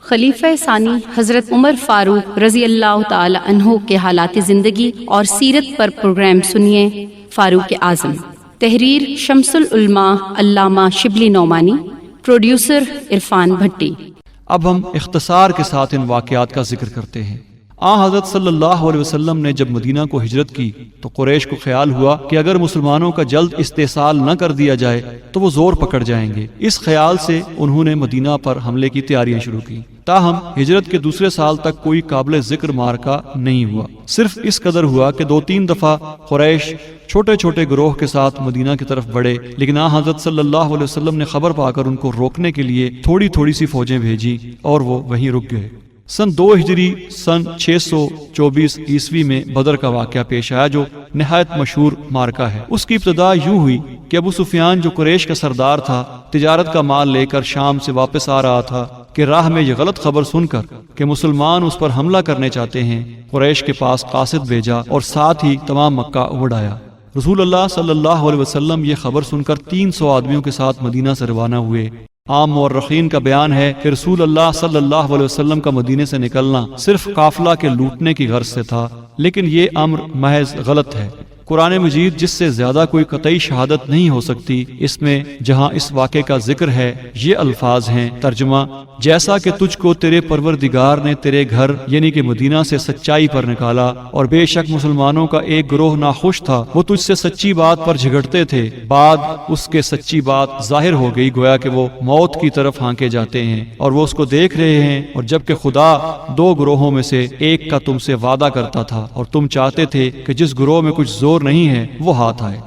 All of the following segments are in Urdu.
خلیفہ ثانی حضرت عمر فاروق رضی اللہ تعالی عنہ کے حالات زندگی اور سیرت پر پروگرام سنیے۔ فاروق اعظم، تحریر شمس العلماء علامہ شبلی نعمانی، پروڈیوسر عرفان بھٹی۔ اب ہم اختصار کے ساتھ ان واقعات کا ذکر کرتے ہیں۔ حضرت صلی اللہ علیہ وسلم نے جب مدینہ کو ہجرت کی تو قریش کو خیال ہوا کہ اگر مسلمانوں کا جلد استحصال نہ کر دیا جائے تو وہ زور پکڑ جائیں گے۔ اس خیال سے انہوں نے مدینہ پر حملے کی تیاریاں شروع کی۔ تاہم ہجرت کے دوسرے سال تک کوئی قابل ذکر معرکہ نہیں ہوا، صرف اس قدر ہوا کہ 2-3 دفعہ قریش چھوٹے چھوٹے گروہ کے ساتھ مدینہ کی طرف بڑھے، لیکن حضرت صلی اللہ علیہ وسلم نے خبر پا کر ان کو روکنے کے لیے تھوڑی سی فوجیں بھیجی اور وہ وہیں رک گئے۔ سن 2 ہجری سن 624 عیسوی میں بدر کا واقعہ پیش آیا جو نہایت مشہور معرکہ ہے۔ اس کی ابتدا یوں ہوئی کہ ابو سفیان جو قریش کا سردار تھا، تجارت کا مال لے کر شام سے واپس آ رہا تھا کہ راہ میں یہ غلط خبر سن کر کہ مسلمان اس پر حملہ کرنے چاہتے ہیں، قریش کے پاس قاصد بھیجا اور ساتھ ہی تمام مکہ اڑایا۔ رسول اللہ صلی اللہ علیہ وسلم یہ خبر سن کر 300 آدمیوں کے ساتھ مدینہ سے روانہ ہوئے۔ عام مورخین کا بیان ہے کہ رسول اللہ صلی اللہ علیہ وسلم کا مدینے سے نکلنا صرف قافلہ کے لوٹنے کی غرض سے تھا، لیکن یہ امر محض غلط ہے۔ قرآن مجید جس سے زیادہ کوئی قطعی شہادت نہیں ہو سکتی، اس میں جہاں اس واقعے کا ذکر ہے یہ الفاظ ہیں، ترجمہ: جیسا کہ تجھ کو تیرے پروردگار نے تیرے گھر یعنی کہ مدینہ سے سچائی پر نکالا، اور بے شک مسلمانوں کا ایک گروہ ناخوش تھا، وہ تجھ سے سچی بات پر جھگڑتے تھے، بعد اس کے سچی بات ظاہر ہو گئی، گویا کہ وہ موت کی طرف ہانکے جاتے ہیں اور وہ اس کو دیکھ رہے ہیں، اور جبکہ خدا 2 گروہوں میں سے ایک کا تم سے وعدہ کرتا تھا اور تم چاہتے تھے کہ جس گروہ میں کچھ زور نہیں ہے وہ ہاتھ آئے۔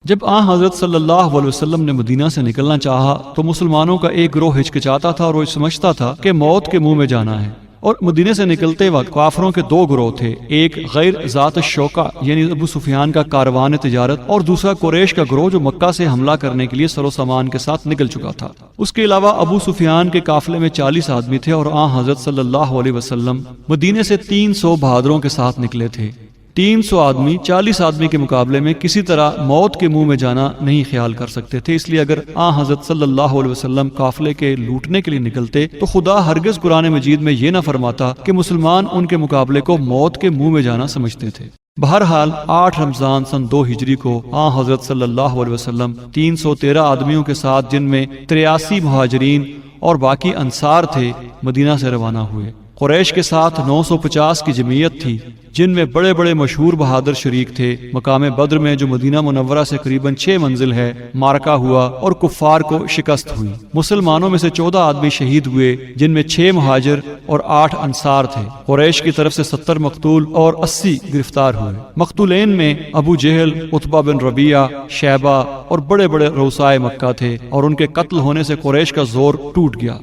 جب حضرت صلی اللہ علیہ وسلم نے مدینہ سے نکلنا چاہا تو مسلمانوں کا ایک گروہ ہچکچاتا تھا اور وہ سمجھتا تھا کہ موت کے منہ میں جانا ہے، اور مدینے سے نکلتے وقت کافروں کے 2 گروہ تھے، ایک غیر ذات الشوکہ یعنی ابو سفیان کا کاروان تجارت، اور دوسرا قریش کا گروہ جو مکہ سے حملہ کرنے کے لیے سر و سامان کے ساتھ نکل چکا تھا۔ اس کے علاوہ ابو سفیان کے قافلے میں 40 آدمی تھے اور حضرت صلی اللہ علیہ وسلم مدینے سے 300 بہادروں کے ساتھ نکلے تھے۔ 300 آدمی 40 آدمی کے مقابلے میں کسی طرح موت کے منہ میں جانا نہیں خیال کر سکتے تھے، اس لیے اگر حضرت صلی اللہ علیہ وسلم قافلے کے لوٹنے کے لیے نکلتے تو خدا ہرگز قرآن مجید میں یہ نہ فرماتا کہ مسلمان ان کے مقابلے کو موت کے منہ میں جانا سمجھتے تھے۔ بہرحال 8 رمضان سن 2 ہجری کو حضرت صلی اللہ علیہ وسلم 313 آدمیوں کے ساتھ، جن میں 83 مہاجرین اور باقی انصار تھے، مدینہ سے روانہ ہوئے۔ قریش کے ساتھ 950 کی جمعیت تھی، جن میں بڑے بڑے مشہور بہادر شریک تھے۔ مقام بدر میں جو مدینہ منورہ سے قریباً 6 منزل ہے، معرکہ ہوا اور کفار کو شکست ہوئی۔ مسلمانوں میں سے 14 آدمی شہید ہوئے، جن میں 6 مہاجر اور 8 انصار تھے۔ قریش کی طرف سے 70 مقتول اور 80 گرفتار ہوئے۔ مقتولین میں ابو جہل، عتبہ بن ربیعہ، شیبہ اور بڑے بڑے رؤسائے مکہ تھے، اور ان کے قتل ہونے سے قریش کا زور ٹوٹ گیا۔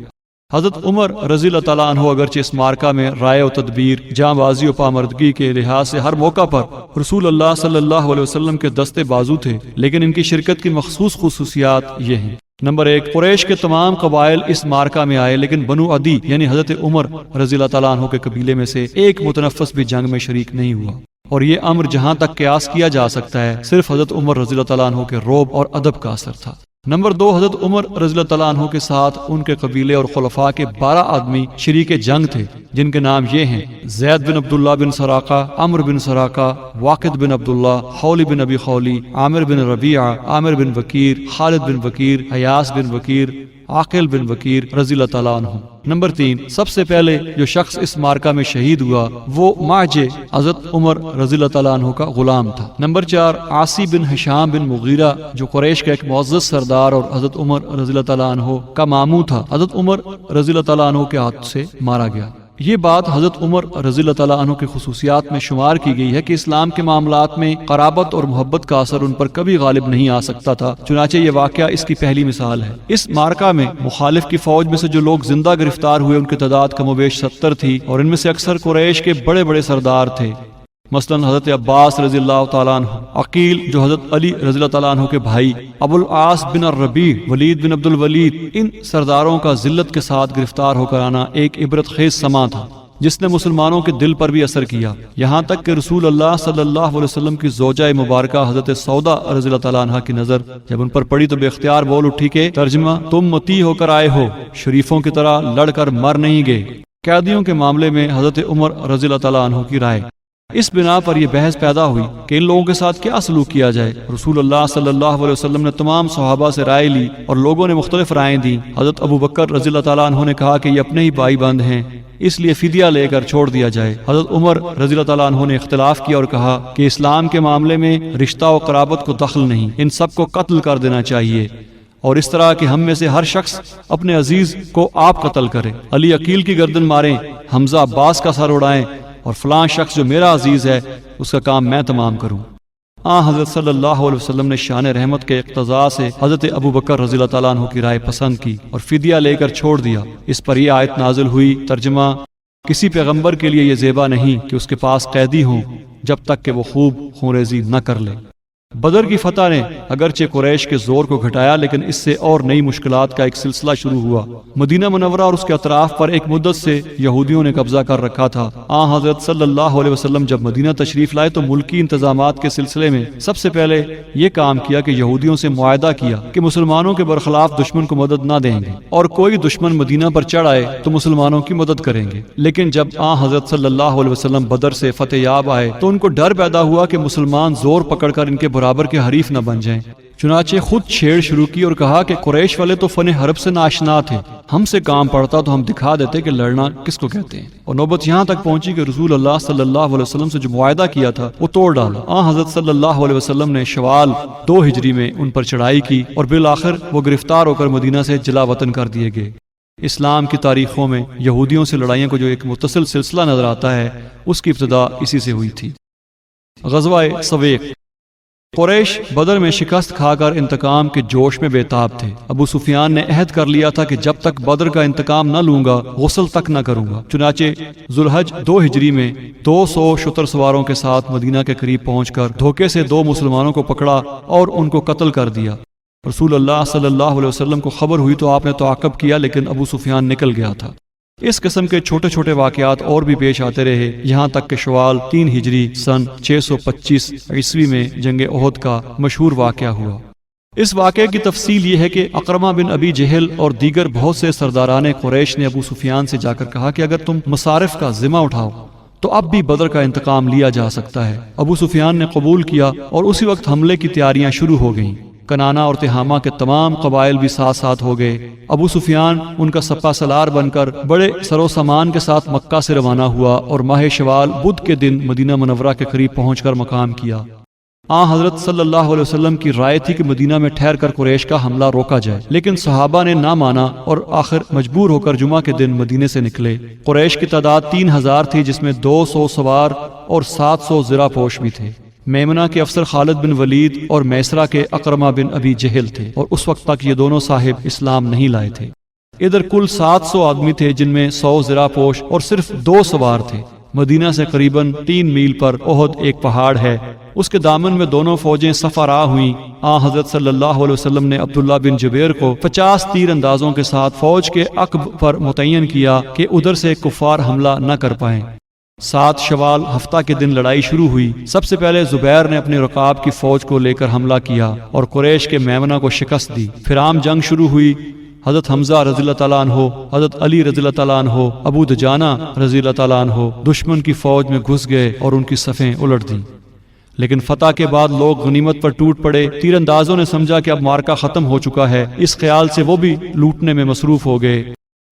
حضرت عمر رضی اللہ تعالیٰ عنہ اگرچہ اس معرکہ میں رائے و تدبیر، جاں بازی و پامردگی کے لحاظ سے ہر موقع پر رسول اللہ صلی اللہ علیہ وسلم کے دستے بازو تھے، لیکن ان کی شرکت کی مخصوص خصوصیات یہ ہیں۔ نمبر 1، قریش کے تمام قبائل اس معرکہ میں آئے، لیکن بنو عدی یعنی حضرت عمر رضی اللہ تعالیٰ عنہ کے قبیلے میں سے ایک متنفس بھی جنگ میں شریک نہیں ہوا، اور یہ امر جہاں تک قیاس کیا جا سکتا ہے صرف حضرت عمر رضی اللہ تعالیٰ عنہ کے رعب اور ادب کا اثر تھا۔ نمبر 2، حضرت عمر رضی اللہ تعالیٰ عنہ کے ساتھ ان کے قبیلے اور خلفاء کے 12 آدمی شریک جنگ تھے، جن کے نام یہ ہیں: زید بن عبداللہ بن سراقہ، عمر بن سراقہ، واقد بن عبداللہ، خولی بن ابی خولی، عامر بن ربیعہ، عامر بن وکیر، خالد بن وکیر، حیاس بن وکیر، عاقل بن وکیر رضی اللہ تعالیٰ عنہ۔ نمبر 3، سب سے پہلے جو شخص اس معرکہ میں شہید ہوا وہ معجے حضرت عمر رضی اللہ تعالیٰ عنہ کا غلام تھا۔ نمبر 4، عاصی بن ہشام بن مغیرہ جو قریش کا ایک معزز سردار اور حضرت عمر رضی اللہ تعالیٰ عنہ کا ماموں تھا، حضرت عمر رضی اللہ تعالیٰ عنہ کے ہاتھ سے مارا گیا۔ یہ بات حضرت عمر رضی اللہ تعالیٰ عنہ کی خصوصیات میں شمار کی گئی ہے کہ اسلام کے معاملات میں قرابت اور محبت کا اثر ان پر کبھی غالب نہیں آ سکتا تھا، چنانچہ یہ واقعہ اس کی پہلی مثال ہے۔ اس معرکہ میں مخالف کی فوج میں سے جو لوگ زندہ گرفتار ہوئے ان کی تعداد کم و بیش 70 تھی، اور ان میں سے اکثر قریش کے بڑے بڑے سردار تھے، مثلا حضرت عباس رضی اللہ تعالیٰ عنہ، عقیل جو حضرت علی رضی اللہ تعالیٰ عنہ کے بھائی، ابو العاص بن الربیع، ولید بن عبد الولید۔ ان سرداروں کا ذلت کے ساتھ گرفتار ہو کر آنا ایک عبرت خیز سما تھا۔ جس نے مسلمانوں کے دل پر بھی اثر کیا، یہاں تک کہ رسول اللہ صلی اللہ علیہ وسلم کی زوجہ مبارکہ حضرت سودا رضی اللہ تعالیٰ عنہ کی نظر جب ان پر پڑی تو بے اختیار بول اٹھی کہ ترجمہ، تم مطیع ہو کر آئے ہو، شریفوں کی طرح لڑ کر مر نہیں گئے۔ قیدیوں کے معاملے میں حضرت عمر رضی اللہ تعالیٰ عنہ کی رائے۔ اس بنا پر یہ بحث پیدا ہوئی کہ ان لوگوں کے ساتھ کیا سلوک کیا جائے۔ رسول اللہ صلی اللہ علیہ وسلم نے تمام صحابہ سے رائے لی اور لوگوں نے مختلف رائیں دی۔ حضرت ابو بکر رضی اللہ تعالیٰ عنہ نے کہا کہ یہ اپنے ہی بھائی بند ہیں، اس لیے فدیہ لے کر چھوڑ دیا جائے۔ حضرت عمر رضی اللہ تعالیٰ عنہ نے اختلاف کیا اور کہا کہ اسلام کے معاملے میں رشتہ و قرابت کو دخل نہیں، ان سب کو قتل کر دینا چاہیے، اور اس طرح کہ ہم میں سے ہر شخص اپنے عزیز کو آپ قتل کرے، علی عقیل کی گردن ماریں، حمزہ عباس کا سر اڑائیں، اور فلاں شخص جو میرا عزیز ہے اس کا کام میں تمام کروں۔ حضرت صلی اللہ علیہ وسلم نے شان رحمت کے اقتضاء سے حضرت ابو بکر رضی اللہ تعالیٰ عنہ کی رائے پسند کی اور فدیہ لے کر چھوڑ دیا۔ اس پر یہ آیت نازل ہوئی، ترجمہ، کسی پیغمبر کے لیے یہ زیبا نہیں کہ اس کے پاس قیدی ہوں جب تک کہ وہ خوب خونریزی نہ کر لے۔ بدر کی فتح نے اگرچہ قریش کے زور کو گھٹایا، لیکن اس سے اور نئی مشکلات کا ایک سلسلہ شروع ہوا۔ مدینہ منورہ اور اس کے اطراف پر ایک مدت سے یہودیوں نے قبضہ کر رکھا تھا۔ حضرت صلی اللہ علیہ وسلم جب مدینہ تشریف لائے تو ملکی انتظامات کے سلسلے میں سب سے پہلے یہ کام کیا کہ یہودیوں سے معاہدہ کیا کہ مسلمانوں کے برخلاف دشمن کو مدد نہ دیں گے، اور کوئی دشمن مدینہ پر چڑھ آئے تو مسلمانوں کی مدد کریں گے۔ لیکن جب حضرت صلی اللہ علیہ وسلم بدر سے فتح یاب آئے تو ان کو ڈر پیدا ہوا کہ مسلمان زور پکڑ کر ان کے برابر کے حریف نہ بن جائیں۔ چنانچہ خود چھیڑ شروع کی اور کہا کہ قریش والے تو فن حرب سے ناشنا تھے، ہم سے کام پڑتا تو ہم دکھا دیتے کہ لڑنا کس کو کہتے ہیں۔ اور نوبت یہاں تک پہنچی کہ رسول اللہ صلی اللہ علیہ وسلم سے جو معاہدہ کیا تھا وہ توڑ ڈالا۔ حضرت صلی اللہ علیہ وسلم نے شوال 2 ہجری میں ان پر چڑھائی کی اور بالآخر وہ گرفتار ہو کر مدینہ سے جلا وطن کر دیے گئے۔ اسلام کی تاریخوں میں یہودیوں سے لڑائیوں کو جو ایک متصل سلسلہ نظر آتا ہے، اس کی ابتدا اسی سے ہوئی تھی۔ غزوہ سویق۔ قریش بدر میں شکست کھا کر انتقام کے جوش میں بے تاب تھے۔ ابو سفیان نے عہد کر لیا تھا کہ جب تک بدر کا انتقام نہ لوں گا غسل تک نہ کروں گا۔ چنانچہ ذوالحج 2 ہجری میں 200 شتر سواروں کے ساتھ مدینہ کے قریب پہنچ کر دھوکے سے 2 مسلمانوں کو پکڑا اور ان کو قتل کر دیا۔ رسول اللہ صلی اللہ علیہ وسلم کو خبر ہوئی تو آپ نے تعاقب کیا، لیکن ابو سفیان نکل گیا تھا۔ اس قسم کے چھوٹے چھوٹے واقعات اور بھی پیش آتے رہے، یہاں تک کہ شوال 3 ہجری سن 625 عیسوی میں جنگ احد کا مشہور واقعہ ہوا۔ اس واقعے کی تفصیل یہ ہے کہ اقرمہ بن ابی جہل اور دیگر بہت سے سرداران قریش نے ابو سفیان سے جا کر کہا کہ اگر تم مصارف کا ذمہ اٹھاؤ تو اب بھی بدر کا انتقام لیا جا سکتا ہے۔ ابو سفیان نے قبول کیا اور اسی وقت حملے کی تیاریاں شروع ہو گئیں۔ کنانا اور تہامہ کے تمام قبائل بھی ساتھ ساتھ ہو گئے۔ ابو سفیان ان کا سپہ سالار بن کر بڑے سر و سامان کے ساتھ مکہ سے روانہ ہوا اور ماہ شوال بدھ کے دن مدینہ منورہ کے قریب پہنچ کر مقام کیا۔ حضرت صلی اللہ علیہ وسلم کی رائے تھی کہ مدینہ میں ٹھہر کر قریش کا حملہ روکا جائے، لیکن صحابہ نے نہ مانا اور آخر مجبور ہو کر جمعہ کے دن مدینے سے نکلے۔ قریش کی تعداد 3000 تھی، جس میں 200 سوار اور 700 زرہ پوش بھی تھے۔ میمنہ کے افسر خالد بن ولید اور میسرہ کے اقرمہ بن ابی جہل تھے، اور اس وقت تک یہ دونوں صاحب اسلام نہیں لائے تھے۔ ادھر کل 700 آدمی تھے، جن میں 100 زرہ پوش اور صرف 2 سوار تھے۔ مدینہ سے قریباً 3 میل پر احد ایک پہاڑ ہے، اس کے دامن میں دونوں فوجیں صفا راہ ہوئیں۔ حضرت صلی اللہ علیہ وسلم نے عبداللہ بن جبیر کو 50 تیر اندازوں کے ساتھ فوج کے عقب پر متعین کیا کہ ادھر سے کفار حملہ نہ کر پائیں۔ 7 شوال ہفتہ کے دن لڑائی شروع ہوئی۔ سب سے پہلے زبیر نے اپنے رقاب کی فوج کو لے کر حملہ کیا اور قریش کے میمنہ کو شکست دی۔ پھر عام جنگ شروع ہوئی۔ حضرت حمزہ رضی اللہ تعالیٰ عنہ، حضرت علی رضی اللہ تعالیٰ عنہ، ابو دجانہ رضی اللہ تعالیٰ عنہ دشمن کی فوج میں گھس گئے اور ان کی صفیں الٹ دیں۔ لیکن فتح کے بعد لوگ غنیمت پر ٹوٹ پڑے۔ تیر اندازوں نے سمجھا کہ اب مارکا ختم ہو چکا ہے، اس خیال سے وہ بھی لوٹنے میں مصروف ہو گئے۔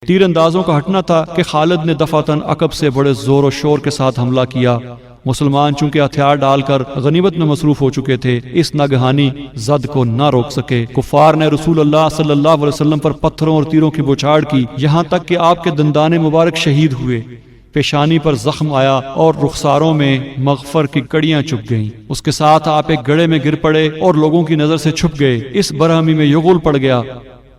تیر اندازوں کا ہٹنا تھا کہ خالد نے دفعتاً عقب سے بڑے زور و شور کے ساتھ حملہ کیا۔ مسلمان چونکہ ہتھیار ڈال کر غنیمت میں مصروف ہو چکے تھے، اس ناگہانی زد کو نہ روک سکے۔ کفار نے رسول اللہ صلی اللہ علیہ وسلم پر پتھروں اور تیروں کی بوچھاڑ کی، یہاں تک کہ آپ کے دندان مبارک شہید ہوئے، پیشانی پر زخم آیا اور رخساروں میں مغفر کی کڑیاں چپ گئیں۔ اس کے ساتھ آپ ایک گڑھے میں گر پڑے اور لوگوں کی نظر سے چھپ گئے۔ اس برہمی میں یغول پڑ گیا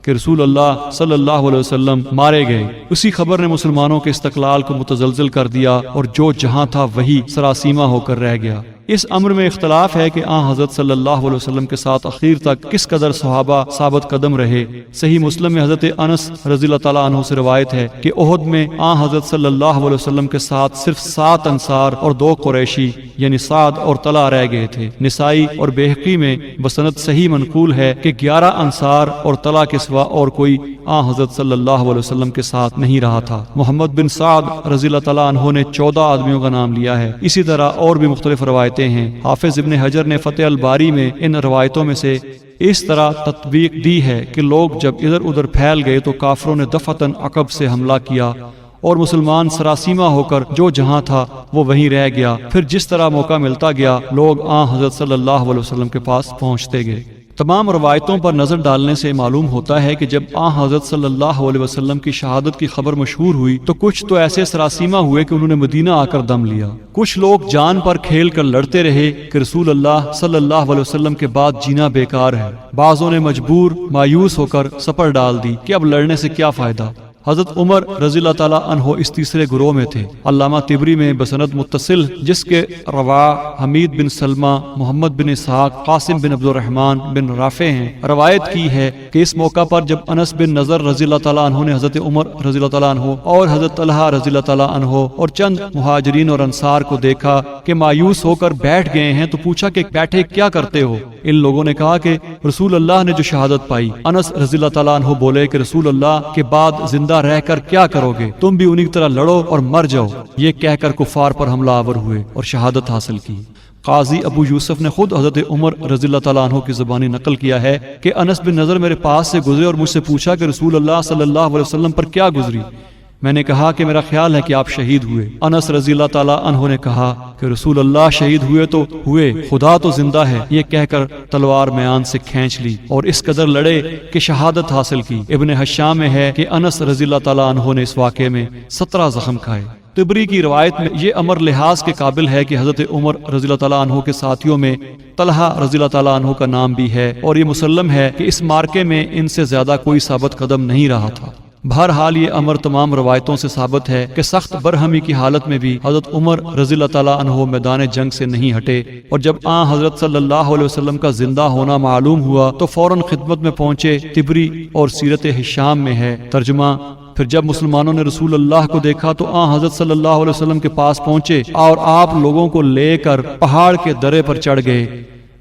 کہ رسول اللہ صلی اللہ علیہ وسلم مارے گئے۔ اسی خبر نے مسلمانوں کے استقلال کو متزلزل کر دیا اور جو جہاں تھا وہی سراسیمہ ہو کر رہ گیا۔ اس امر میں اختلاف ہے کہ آن حضرت صلی اللہ علیہ وسلم کے ساتھ اخیر تک کس قدر صحابہ ثابت قدم رہے۔ صحیح مسلم میں حضرت انس رضی اللہ تعالیٰ عنہ سے روایت ہے کہ احد میں آن حضرت صلی اللہ علیہ وسلم کے ساتھ صرف 7 انصار اور 2 قریشی یعنی سعد اور طلحہ رہ گئے تھے۔ نسائی اور بہقی میں بسند صحیح منقول ہے کہ 11 انصار اور طلحہ کے سوا اور کوئی آن حضرت صلی اللہ علیہ وسلم کے ساتھ نہیں رہا تھا۔ محمد بن سعد رضی اللہ تعالیٰ عنہ نے 14 آدمیوں کا نام لیا ہے۔ اسی طرح اور بھی مختلف روایتیں ہیں۔ حافظ ابن حجر نے فتح الباری میں ان روایتوں میں سے اس طرح تطبیق دی ہے کہ لوگ جب ادھر ادھر پھیل گئے تو کافروں نے دفعتاً عقب سے حملہ کیا اور مسلمان سراسیمہ ہو کر جو جہاں تھا وہ وہیں رہ گیا۔ پھر جس طرح موقع ملتا گیا لوگ آن حضرت صلی اللہ علیہ وسلم کے پاس پہنچتے گئے۔ تمام روایتوں پر نظر ڈالنے سے معلوم ہوتا ہے کہ جب آن حضرت صلی اللہ علیہ وسلم کی شہادت کی خبر مشہور ہوئی تو کچھ تو ایسے سراسیمہ ہوئے کہ انہوں نے مدینہ آ کر دم لیا۔ کچھ لوگ جان پر کھیل کر لڑتے رہے کہ رسول اللہ صلی اللہ علیہ وسلم کے بعد جینا بیکار ہے۔ بعضوں نے مجبور مایوس ہو کر سپر ڈال دی کہ اب لڑنے سے کیا فائدہ۔ حضرت عمر رضی اللہ تعالیٰ عنہ اس تیسرے گروہ میں تھے۔ علامہ طبری میں بسند متصل جس کے رواں حمید بن سلمہ، محمد بن اسحاق، قاسم بن عبد الرحمن بن رافع ہیں، روایت کی ہے کہ اس موقع پر جب انس بن نضر رضی اللہ تعالیٰ عنہ نے حضرت عمر رضی اللہ تعالیٰ عنہ اور حضرت طلحہ رضی اللہ تعالیٰ عنہ اور چند مہاجرین اور انصار کو دیکھا کہ مایوس ہو کر بیٹھ گئے ہیں تو پوچھا کہ بیٹھے کیا کرتے ہو؟ ان لوگوں نے کہا کہ رسول اللہ نے جو شہادت پائی۔ انس رضی اللہ تعالیٰ عنہ بولے کہ رسول اللہ کے بعد زندہ رہ کر کیا کرو گے؟ تم بھی انہی کی طرح لڑو اور مر جاؤ۔ یہ کہہ کر کفار پر حملہ آور ہوئے اور شہادت حاصل کی۔ قاضی ابو یوسف نے خود حضرت عمر رضی اللہ تعالیٰ عنہ کی زبانی نقل کیا ہے کہ انس بن نضر میرے پاس سے گزرے اور مجھ سے پوچھا کہ رسول اللہ صلی اللہ علیہ وسلم پر کیا گزری؟ میں نے کہا کہ میرا خیال ہے کہ آپ شہید ہوئے۔ انس رضی اللہ تعالیٰ عنہ نے کہا کہ رسول اللہ شہید ہوئے تو ہوئے، خدا تو زندہ ہے۔ یہ کہہ کر تلوار میان سے کھینچ لی اور اس قدر لڑے کہ شہادت حاصل کی۔ ابن حشام میں ہے کہ انس رضی اللہ تعالیٰ عنہ نے اس واقعے میں 17 زخم کھائے۔ طبری کی روایت میں یہ امر لحاظ کے قابل ہے کہ حضرت عمر رضی اللہ تعالیٰ عنہ کے ساتھیوں میں طلحہ رضی اللہ تعالیٰ عنہ کا نام بھی ہے، اور یہ مسلم ہے کہ اس مارکے میں ان سے زیادہ کوئی ثابت قدم نہیں رہا تھا۔ بہرحال یہ امر تمام روایتوں سے ثابت ہے کہ سخت برہمی کی حالت میں بھی حضرت عمر رضی اللہ تعالیٰ عنہ میدان جنگ سے نہیں ہٹے، اور جب آن حضرت صلی اللہ علیہ وسلم کا زندہ ہونا معلوم ہوا تو فوراً خدمت میں پہنچے۔ طبری اور سیرت ہشام میں ہے۔ ترجمہ: پھر جب مسلمانوں نے رسول اللہ کو دیکھا تو آن حضرت صلی اللہ علیہ وسلم کے پاس پہنچے اور آپ لوگوں کو لے کر پہاڑ کے درے پر چڑھ گئے۔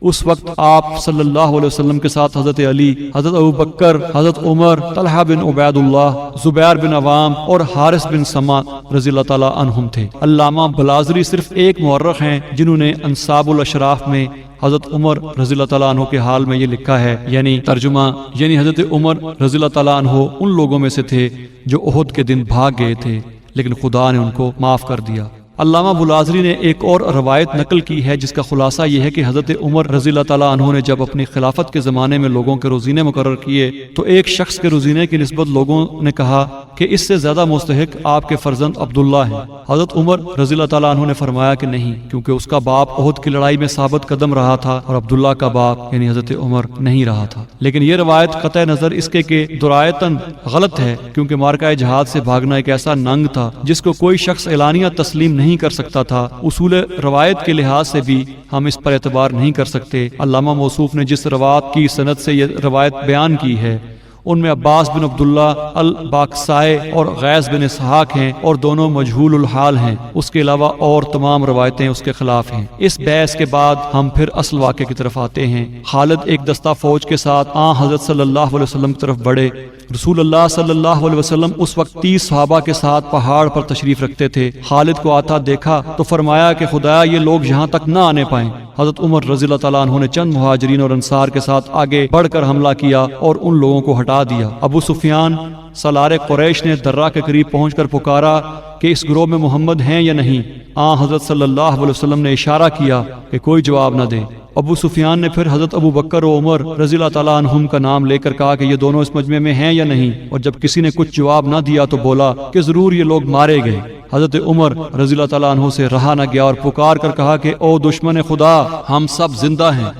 اس وقت آپ صلی اللہ علیہ وسلم کے ساتھ حضرت علی، حضرت ابوبکر، حضرت عمر، طلحہ بن عبید اللہ، زبیر بن عوام اور حارث بن سما رضی اللہ تعالیٰ عنہم تھے۔ علامہ بلازری صرف ایک مورخ ہیں جنہوں نے انصاب الاشراف میں حضرت عمر رضی اللہ تعالیٰ عنہ کے حال میں یہ لکھا ہے، یعنی ترجمہ حضرت عمر رضی اللہ تعالیٰ عنہ ان لوگوں میں سے تھے جو احد کے دن بھاگ گئے تھے لیکن خدا نے ان کو معاف کر دیا۔ علامہ بلازری نے ایک اور روایت نقل کی ہے جس کا خلاصہ یہ ہے کہ حضرت عمر رضی اللہ تعالیٰ عنہ نے جب اپنی خلافت کے زمانے میں لوگوں کے روزینے مقرر کیے تو ایک شخص کے روزینے کی نسبت لوگوں نے کہا کہ اس سے زیادہ مستحق آپ کے فرزند عبداللہ ہیں۔ حضرت عمر رضی اللہ تعالیٰ عنہ نے فرمایا کہ نہیں، کیونکہ اس کا باپ احد کی لڑائی میں ثابت قدم رہا تھا اور عبداللہ کا باپ یعنی حضرت عمر نہیں رہا تھا۔ لیکن یہ روایت قطع نظر اس کے کہ درایتاً غلط ہے، کیونکہ مارکہ جہاد سے بھاگنا ایک ایسا ننگ تھا جس کو کوئی شخص اعلانیہ تسلیم نہیں کر سکتا تھا۔ اصول روایت کے لحاظ سے بھی ہم اس پر اعتبار نہیں کر سکتے۔ علامہ موصوف نے جس روایت کی سند سے یہ روایت بیان کی ہے ان میں عباس بن عبداللہ الباقسائے اور غیث بن اسحاق ہیں اور دونوں مجہول الحال ہیں۔ اس کے علاوہ اور تمام روایتیں اس کے خلاف ہیں۔ اس بحث کے بعد ہم پھر اصل واقعے کی طرف آتے ہیں۔ خالد ایک دستہ فوج کے ساتھ آن حضرت صلی اللہ علیہ وسلم کی طرف بڑھے۔ رسول اللہ صلی اللہ علیہ وسلم اس وقت 30 صحابہ کے ساتھ پہاڑ پر تشریف رکھتے تھے۔ خالد کو آتا دیکھا تو فرمایا کہ خدایا یہ لوگ یہاں تک نہ آنے پائیں۔ حضرت عمر رضی اللہ تعالیٰ عنہ نے چند مہاجرین اور انصار کے ساتھ آگے بڑھ کر حملہ کیا اور ان لوگوں کو ہٹا دیا۔ ابو سفیان سالار قریش نے درہ کے قریب پہنچ کر پکارا کہ اس گروہ میں محمد ہیں یا نہیں۔ آن حضرت صلی اللہ علیہ وسلم نے اشارہ کیا کہ کوئی جواب نہ دے۔ ابو سفیان نے پھر حضرت ابو بکر و عمر رضی اللہ تعالیٰ عنہم کا نام لے کر کہا کہ یہ دونوں اس مجمع میں ہیں یا نہیں، اور جب کسی نے کچھ جواب نہ دیا تو بولا کہ ضرور یہ لوگ مارے گئے۔ حضرت عمر رضی اللہ تعالیٰ عنہ سے رہا نہ گیا اور پکار کر کہا کہ او دشمن خدا، ہم سب زندہ ہیں۔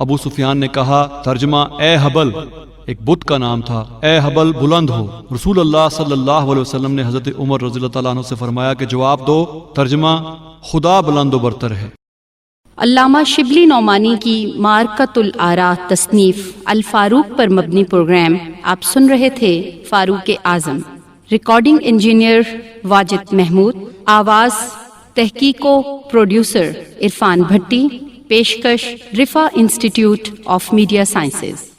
ابو سفیان نے کہا، ترجمہ: اے حبل، ایک بت کا نام تھا، اے حبل بلند ہو۔ رسول اللہ صلی اللہ علیہ وسلم نے حضرت عمر رضی اللہ تعالیٰ عنہ سے فرمایا کہ جواب دو۔ ترجمہ: خدا بلند و برتر ہے۔ علامہ شبلی نعمانی کی معرکۃ الآراء تصنیف الفاروق پر مبنی پروگرام آپ سن رہے تھے فاروق اعظم۔ ریکارڈنگ انجینئر واجد محمود، آواز تحقیق و پروڈیوسر عرفان بھٹی، پیشکش رفا انسٹیٹیوٹ آف میڈیا سائنسز۔